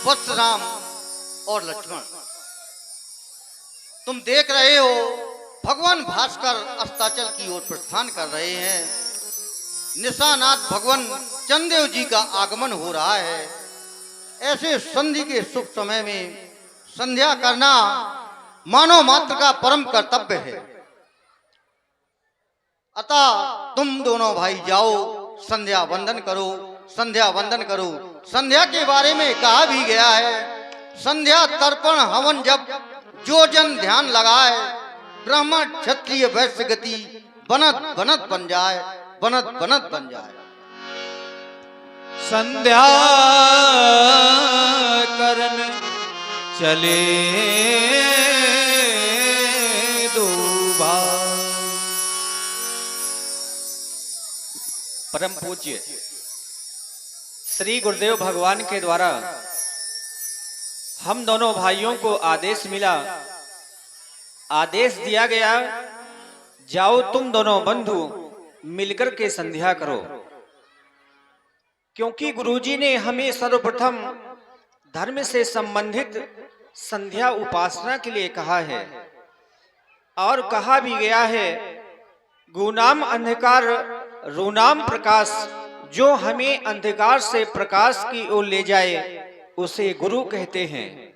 परशुराम और लक्ष्मण। तुम देख रहे हो भगवान भास्कर अस्ताचल की ओर प्रस्थान कर रहे हैं। निशानाथ भगवान चंदेव जी का आगमन हो रहा है। ऐसे संधि के शुभ समय में संध्या करना मानव मात्र का परम कर्तव्य है। अतः तुम दोनों भाई जाओ, संध्या वंदन करो, संध्या वंदन करो। संध्या के बारे में कहा भी गया है, संध्या तर्पण हवन जब जो जन ध्यान लगाए, ब्राह्मण क्षत्रिय वैश्य गति बनत बनत बन जाए, बनत बनत बन जाए। संध्या करन चले दूबा। परम पूज्य श्री गुरुदेव भगवान के द्वारा हम दोनों भाइयों को आदेश मिला, आदेश दिया गया, जाओ तुम दोनों बंधु मिलकर के संध्या करो। क्योंकि गुरुजी ने हमें सर्वप्रथम धर्म से संबंधित संध्या उपासना के लिए कहा है और कहा भी गया है, गुनाम अंधकार रूनाम प्रकाश, जो हमें अंधकार से प्रकाश की ओर ले जाए उसे गुरु कहते हैं।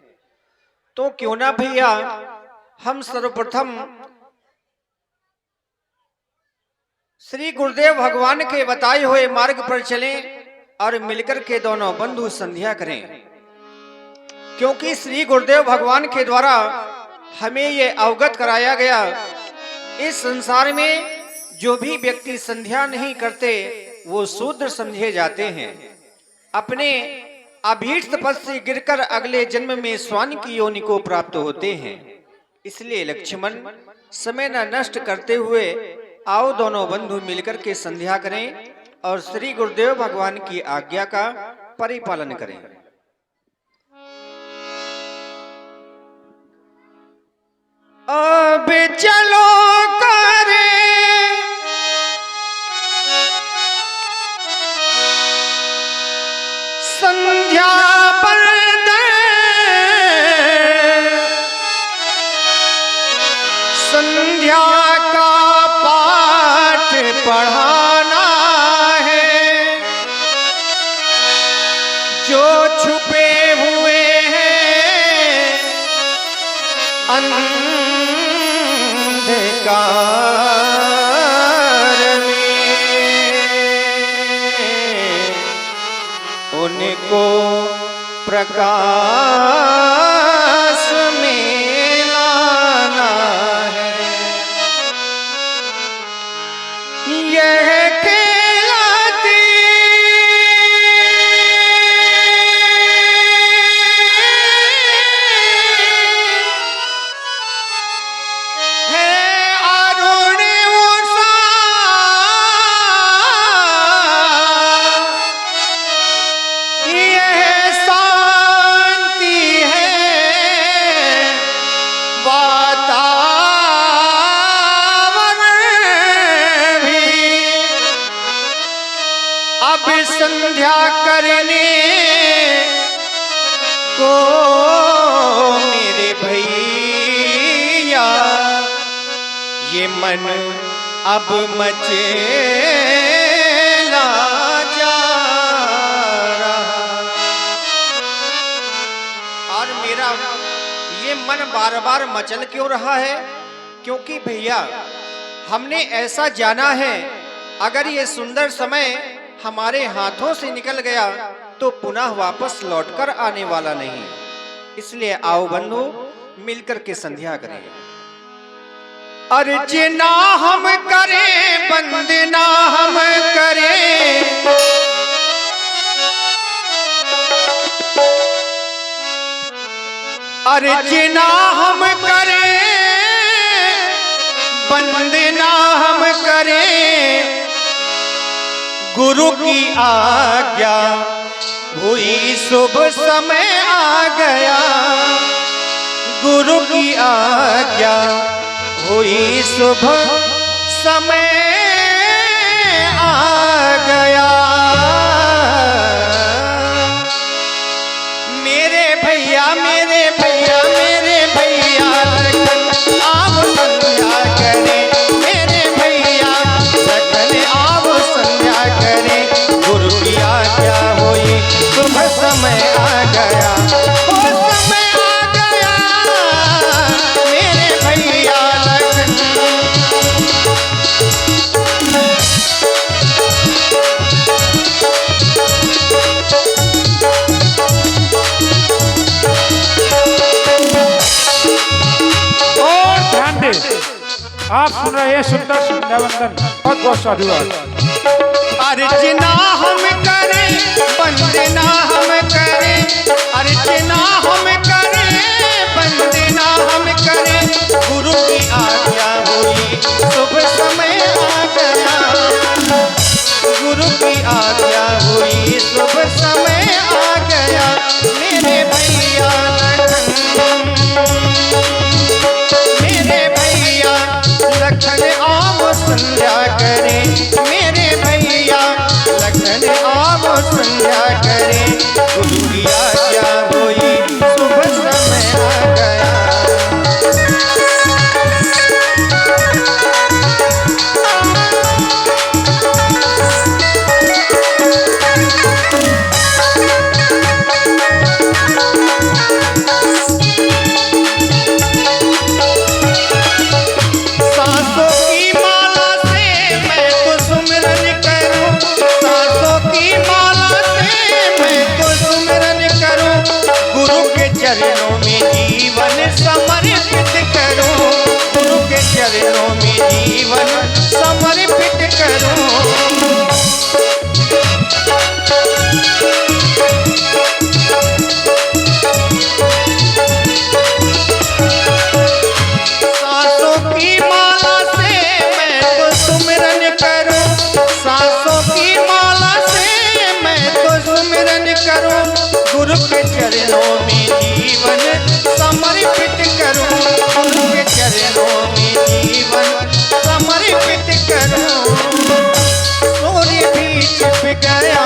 तो क्यों ना भैया हम सर्वप्रथम श्री गुरुदेव भगवान के बताए हुए मार्ग पर चलें और मिलकर के दोनों बंधु संध्या करें। क्योंकि श्री गुरुदेव भगवान के द्वारा हमें यह अवगत कराया गया, इस संसार में जो भी व्यक्ति संध्या नहीं करते वो शूद्र समझे जाते हैं। अपने अभीष्ट पद से गिरकर अगले जन्म में स्वान की योनि को प्राप्त होते हैं। इसलिए लक्ष्मण समय न नष्ट करते हुए आओ दोनों बंधु मिलकर के संध्या करें और श्री गुरुदेव भगवान की आज्ञा का परिपालन करें। अब चलो करें संध्या वंदन, संध्या का पाठ पढ़ाना है, जो छुपे हुए हैं अंधकार में, उनको प्रकाश में लाना है। यह कहलाती है अरुण उषा, यह शांति है वातावरण भी। अब संध्या करने को मेरे भैया ये मन अब मचेला जा रहा, और मेरा ये मन बार बार मचल क्यों रहा है? क्योंकि भैया हमने ऐसा जाना है, अगर ये सुंदर समय हमारे हाथों से निकल गया तो पुनः वापस लौटकर आने वाला नहीं। इसलिए आओ बंधु मिलकर के संध्या करें। अर्चना हम करें, वंदना हम करें, अर्चना हम करें, वंदना हम करें, गुरु की आज्ञा हुई शुभ समय आ गया, गुरु की आज्ञा हुई शुभ समय आ गया। मेरे आप सुन रहे हैं सुंदर संध्या वंदन। बहुत बहुत साधुवाद। अर्चना हम करें, वंदना हम करें, अर्चना हम करें, वंदना हम करें, गुरु की आज्ञा हुई शुभ समय आ गया, गुरु की आज्ञा हुई शुभ समय आ गया, मेरे भैया मेरे भैया लखन आओ संध्या करें, मेरे भैया लखन आओ संध्या करें, गुरु की आज्ञा हुई शुभ समय आ गया। चरणों में जीवन समर्पित करूं, गुरु के चरणों में जीवन समर्पित करूं। सांसों की माला से मैं तो सुमिरन करूं, सांसों की माला से मैं तो सुमिरन करूं, गुरु के चरणों में जीवन समर्पित करूं, गुरु के चरणों में जीवन समर्पित करूं। सूर्य भी छिप गया,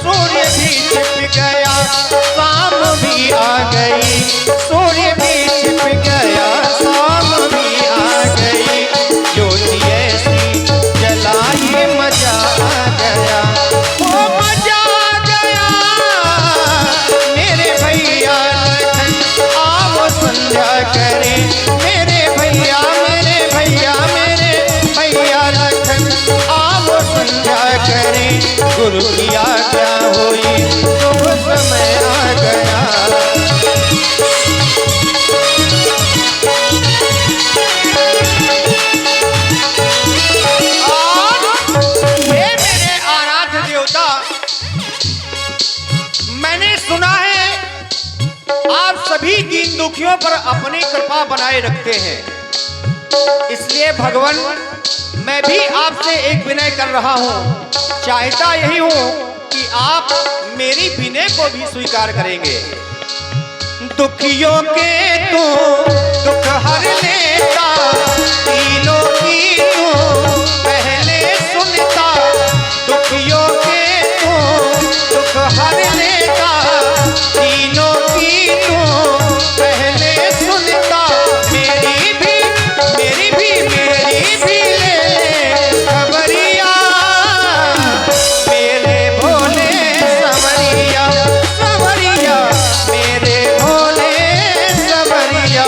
सूर्य भी छिप गया, शाम भी आ गई, सूर्य भी छिप गया, शाम भी आ गई, ज्योति ऐसी जलाई मजा आ गया, वो मजा आ गया, मेरे भैया लखन आओ संध्या करें, मेरे भैया मेरे भैया मेरे भैया लखन आओ संध्या करें, गुरु की आज्ञा हुई शुभ समय आ गया। मैंने सुना है आप सभी दीन दुखियों पर अपनी कृपा बनाए रखते हैं, इसलिए भगवान मैं भी आपसे एक विनय कर रहा हूं, चाहता यही हूं कि आप मेरी विनय को भी स्वीकार करेंगे। दुखियों के तू दुख हर लेता, तीनों की तू पहले सुनता, दुखियों के तू दुख हर लेता, तीनों की तू पहले सुनता, मेरी भी ले खबरिया, मेरे भोले सवरिया सवरिया, मेरे भोले सवरिया।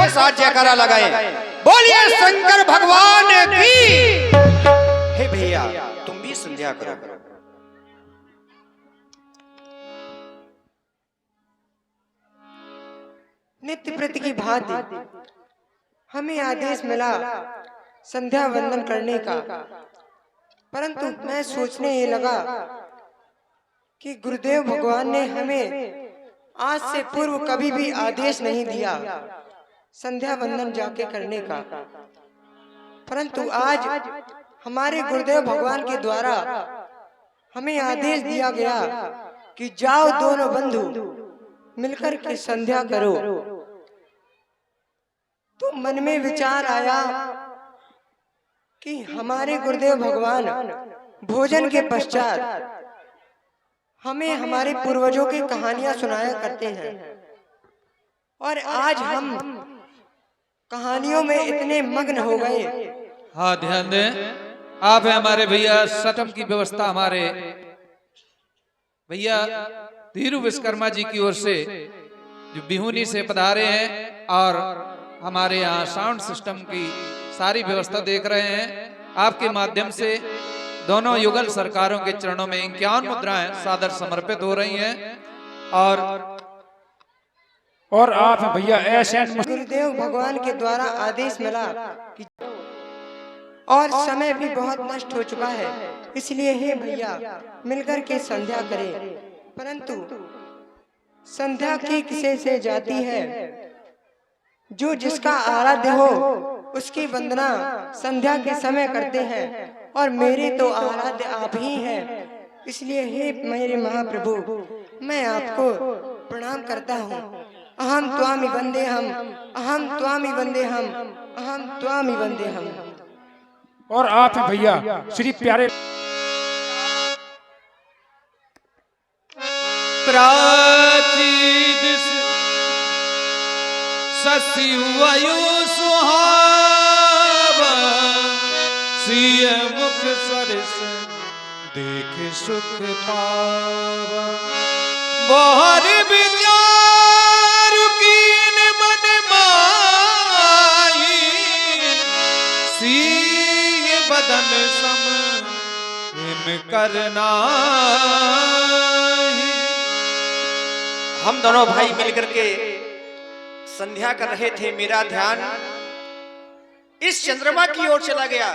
के साथ जयकारा लगाए। बोलिए शंकर भगवान की। हे भैया तुम भी संध्या करो। नित्य प्रति की भांति हमें आदेश मिला संध्या वंदन करने का, परंतु मैं सोचने ये लगा कि गुरुदेव भगवान ने हमें आज से पूर्व कभी भी आदेश नहीं दिया संध्या वंदन जाके करने का, परंतु आज हमारे गुरुदेव भगवान के द्वारा हमें आदेश दिया गया कि जाओ दोनों बंधु मिलकर के संध्या करो। तो मन में विचार आया कि हमारे गुरुदेव भगवान भोजन के पश्चात हमें हमारे पूर्वजों की कहानियां सुनाया करते हैं, और आज हम कहानियों में इतने मग्न हो गए। हाँ ध्यान दें, आप हैं हमारे भैया सटम की व्यवस्था हमारे भैया धीरू विश्वकर्मा जी की ओर से जो बिहुनी से पधारे हैं और हमारे यहाँ साउंड सिस्टम की सारी व्यवस्था देख रहे हैं। आपके माध्यम से दोनों युगल सरकारों के चरणों में 51 मुद्राएं सादर समर्पित हो रही हैं। और आप हैं भैया एसएन गुरुदेव भगवान के द्वारा आदेश मिला कि और समय भी बहुत नष्ट हो चुका है, इसलिए हे भैया मिलकर के संध्या करें। परंतु संध्या की किसे से जाती है, जो जिसका आराध्य हो उसकी वंदना संध्या के समय करते हैं, और मेरे तो आराध्य आप ही हैं। इसलिए हे मेरे महाप्रभु मैं आपको प्रणाम करता हूँ। अहम त्वामि वंदेहम, अहम त्वामि वंदेहम, अहम त्वामि वंदेहम। और आप हैं भैया श्री प्यारे प्राचीद ससिवायु सुहावा सिय मुख सरस देख सुख पावा। बाहर विचार कीन मन माही सिय बदन सम हिम करना। हम दोनों भाई मिलकर के संध्या कर रहे थे। मेरा ध्यान इस चंद्रमा की ओर चला गया।